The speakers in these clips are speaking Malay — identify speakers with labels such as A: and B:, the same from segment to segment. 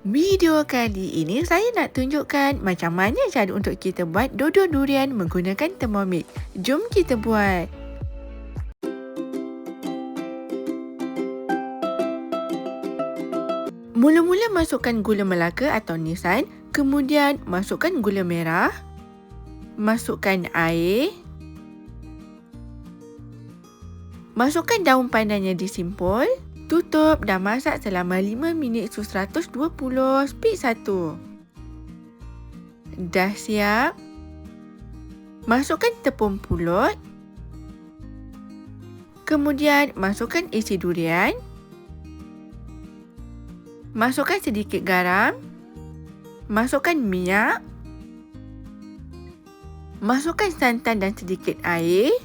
A: Video kali ini saya nak tunjukkan macam mana cara untuk kita buat dodol durian menggunakan Thermomix. Jom kita buat. Mula-mula masukkan gula melaka atau nisan, kemudian masukkan gula merah, masukkan air, masukkan daun pandan yang disimpul, tutup dan masak selama 5 minit suhu 120 speed 1. Dah siap. Masukkan tepung pulut. Kemudian masukkan isi durian. Masukkan sedikit garam. Masukkan minyak. Masukkan santan dan sedikit air.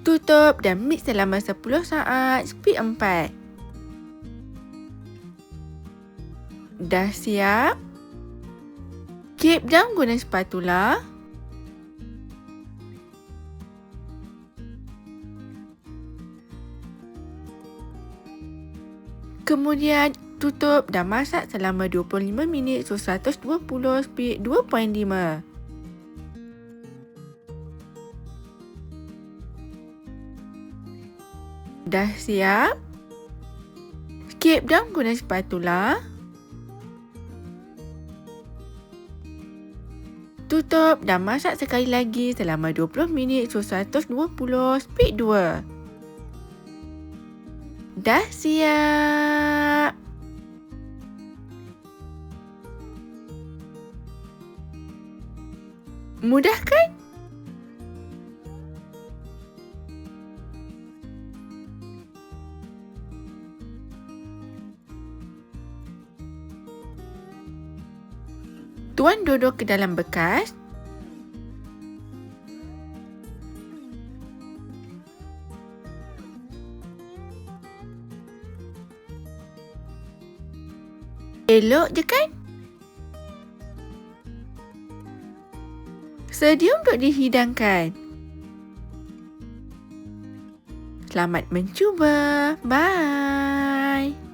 A: Tutup dan mix selama 10 saat, speed 4. Dah siap. Kep down guna spatula. Kemudian tutup dan masak selama 25 minit suhu 120 speed 2.5. Dah siap. Kep down guna spatula. Tutup dan masak sekali lagi selama 20 minit suhu 120 speed 2. Dah siap. Mudah kan? Tuang dodol ke dalam bekas. Elok je kan? Sedia untuk dihidangkan. Selamat mencuba. Bye.